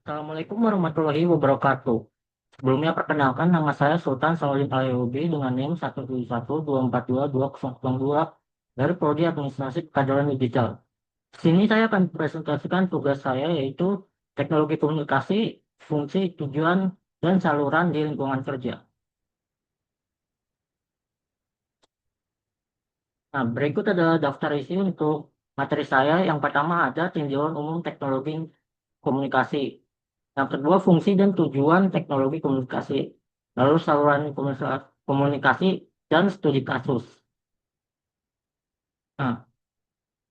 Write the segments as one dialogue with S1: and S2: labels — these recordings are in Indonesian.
S1: Assalamualaikum warahmatullahi wabarakatuh. Sebelumnya perkenalkan nama saya Sultan Saudin Alayubi dengan NIM 171242202 dari Prodi Administrasi Pekanbaru Digital. Di sini saya akan presentasikan tugas saya yaitu teknologi komunikasi, fungsi, tujuan, dan saluran di lingkungan kerja. Nah, berikut adalah daftar isi untuk materi saya. Yang pertama ada tinjauan umum teknologi komunikasi. Yang kedua, fungsi dan tujuan teknologi komunikasi. Lalu saluran komunikasi dan studi kasus. Nah,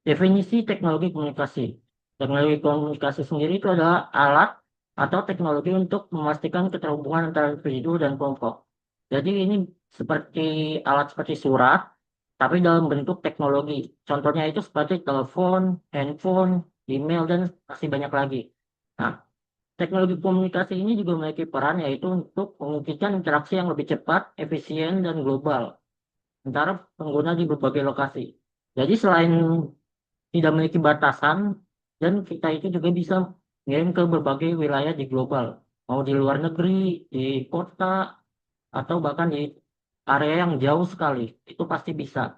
S1: definisi teknologi komunikasi. Teknologi komunikasi sendiri itu adalah alat atau teknologi untuk memastikan keterhubungan antara individu dan kelompok. Jadi ini seperti alat seperti surat, tapi dalam bentuk teknologi. Contohnya itu seperti telepon, handphone, email, dan masih banyak lagi. Nah, teknologi komunikasi ini juga memiliki peran yaitu untuk memungkinkan interaksi yang lebih cepat, efisien, dan global antara pengguna di berbagai lokasi. Jadi selain tidak memiliki batasan, dan kita itu juga bisa ngirim ke berbagai wilayah di global, mau di luar negeri, di kota, atau bahkan di area yang jauh sekali, itu pasti bisa.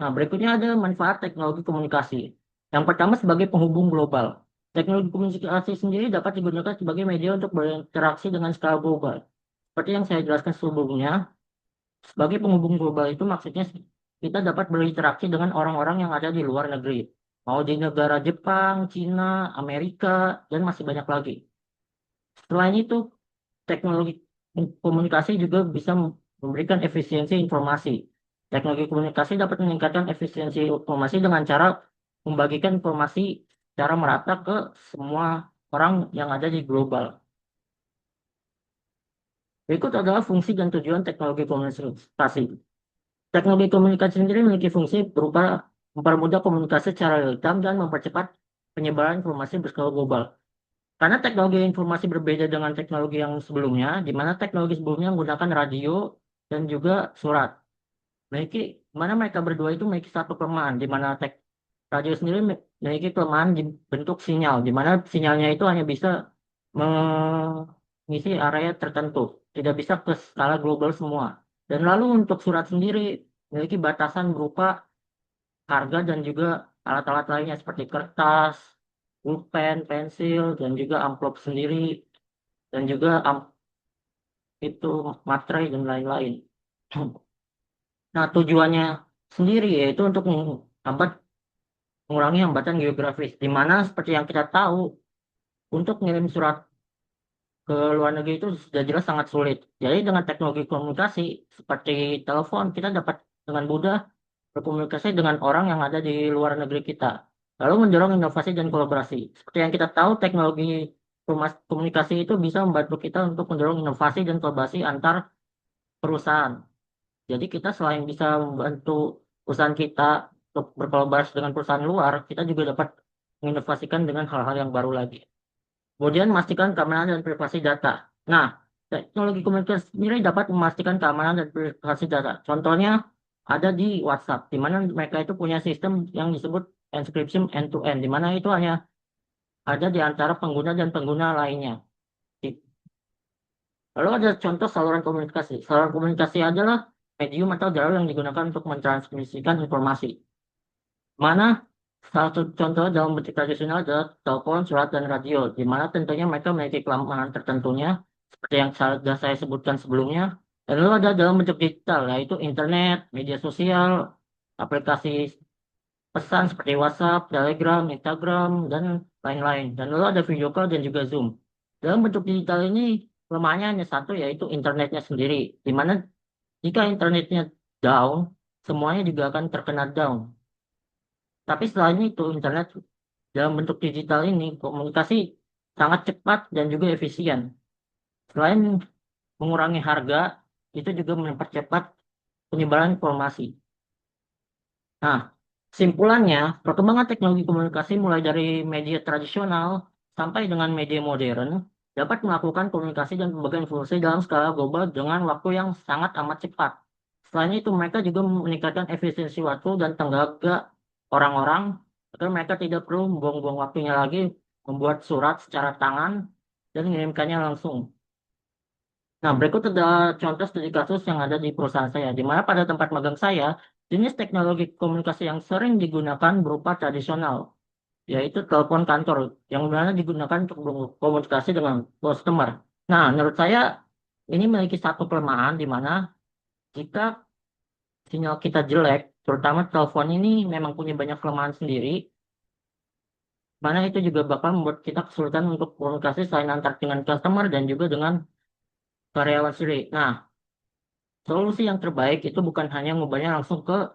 S1: Nah, berikutnya ada manfaat teknologi komunikasi. Yang pertama sebagai penghubung global. Teknologi komunikasi sendiri dapat digunakan sebagai media untuk berinteraksi dengan skala global. Seperti yang saya jelaskan sebelumnya, sebagai penghubung global itu maksudnya kita dapat berinteraksi dengan orang-orang yang ada di luar negeri. Mau di negara Jepang, Cina, Amerika, dan masih banyak lagi. Selain itu, teknologi komunikasi juga bisa memberikan efisiensi informasi. Teknologi komunikasi dapat meningkatkan efisiensi informasi dengan cara membagikan informasi secara merata ke semua orang yang ada di global. Berikut adalah fungsi dan tujuan teknologi komunikasi. Teknologi komunikasi sendiri memiliki fungsi berupa mempermudah komunikasi secara real-time dan mempercepat penyebaran informasi berskala global. Karena teknologi informasi berbeda dengan teknologi yang sebelumnya, di mana teknologi sebelumnya menggunakan radio dan juga surat. Memiliki, mana mereka berdua itu memiliki satu kelemahan, di mana radio sendiri memiliki kelemahan di bentuk sinyal, di mana sinyalnya itu hanya bisa mengisi area tertentu, tidak bisa ke skala global semua. Dan lalu untuk surat sendiri memiliki batasan berupa harga dan juga alat-alat lainnya seperti kertas, pulpen, pensil, dan juga amplop sendiri, dan juga itu materai dan lain-lain. Nah, tujuannya sendiri yaitu untuk menghambat, mengurangi hambatan geografis, di mana seperti yang kita tahu, untuk mengirim surat ke luar negeri itu sudah jelas sangat sulit. Jadi dengan teknologi komunikasi seperti telepon, kita dapat dengan mudah berkomunikasi dengan orang yang ada di luar negeri kita. Lalu mendorong inovasi dan kolaborasi. Seperti yang kita tahu, teknologi komunikasi itu bisa membantu kita untuk mendorong inovasi dan kolaborasi antar perusahaan. Jadi kita selain bisa membantu perusahaan kita untuk berkolaborasi dengan perusahaan luar, kita juga dapat menginovasikan dengan hal-hal yang baru lagi. Kemudian memastikan keamanan dan privasi data. Nah, teknologi komunikasi sendiri dapat memastikan keamanan dan privasi data. Contohnya ada di WhatsApp, di mana mereka itu punya sistem yang disebut encryption end-to-end, di mana itu hanya ada di antara pengguna dan pengguna lainnya. Lalu ada contoh saluran komunikasi. Saluran komunikasi adalah medium atau jalur yang digunakan untuk mentransmisikan informasi. Mana satu contoh dalam bentuk tradisional adalah telepon, surat, dan radio, di mana tentunya mereka memiliki kelemahan tertentunya, seperti yang sudah saya sebutkan sebelumnya. Dan lalu ada dalam bentuk digital, yaitu internet, media sosial, aplikasi pesan seperti WhatsApp, Telegram, Instagram, dan lain-lain. Dan lalu ada video call dan juga Zoom. Dalam bentuk digital ini, kelemahannya hanya satu, yaitu internetnya sendiri, di mana jika internetnya down, semuanya juga akan terkena down. Tapi selain itu, internet dalam bentuk digital ini komunikasi sangat cepat dan juga efisien. Selain mengurangi harga, itu juga mempercepat penyebaran informasi. Nah, kesimpulannya, perkembangan teknologi komunikasi mulai dari media tradisional sampai dengan media modern dapat melakukan komunikasi dan pembagian informasi dalam skala global dengan waktu yang sangat amat cepat. Selain itu, mereka juga meningkatkan efisiensi waktu dan tenaga orang-orang agar mereka tidak perlu membuang-buang waktunya lagi membuat surat secara tangan dan mengirimkannya langsung. Nah, berikut ada contoh studi kasus yang ada di perusahaan saya, di mana pada tempat magang saya, jenis teknologi komunikasi yang sering digunakan berupa tradisional, yaitu telepon kantor, yang mana digunakan untuk berkomunikasi dengan customer. Nah, menurut saya, ini memiliki satu kelemahan di mana jika sinyal kita jelek, terutama telepon ini memang punya banyak kelemahan sendiri, mana itu juga bakal membuat kita kesulitan untuk komunikasi selain antar dengan customer dan juga dengan karyawan sendiri. Nah, solusi yang terbaik itu bukan hanya mengubahnya langsung ke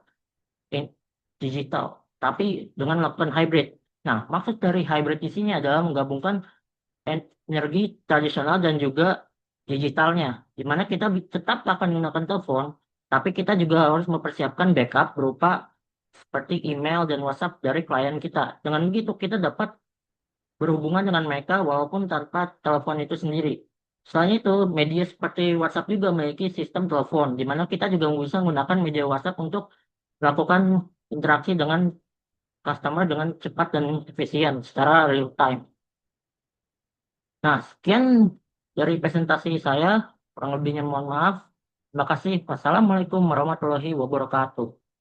S1: in- digital, tapi dengan melakukan hybrid. Nah, maksud dari hybrid di sini adalah menggabungkan energi tradisional dan juga digitalnya, di mana kita tetap akan menggunakan telepon, tapi kita juga harus mempersiapkan backup berupa seperti email dan WhatsApp dari klien kita. Dengan begitu, kita dapat berhubungan dengan mereka walaupun tanpa telepon itu sendiri. Selain itu, media seperti WhatsApp juga memiliki sistem telepon, di mana kita juga bisa menggunakan media WhatsApp untuk melakukan interaksi dengan customer dengan cepat dan efisien secara real time. Nah, sekian dari presentasi saya, kurang lebihnya mohon maaf. Terima kasih. Wassalamualaikum warahmatullahi wabarakatuh.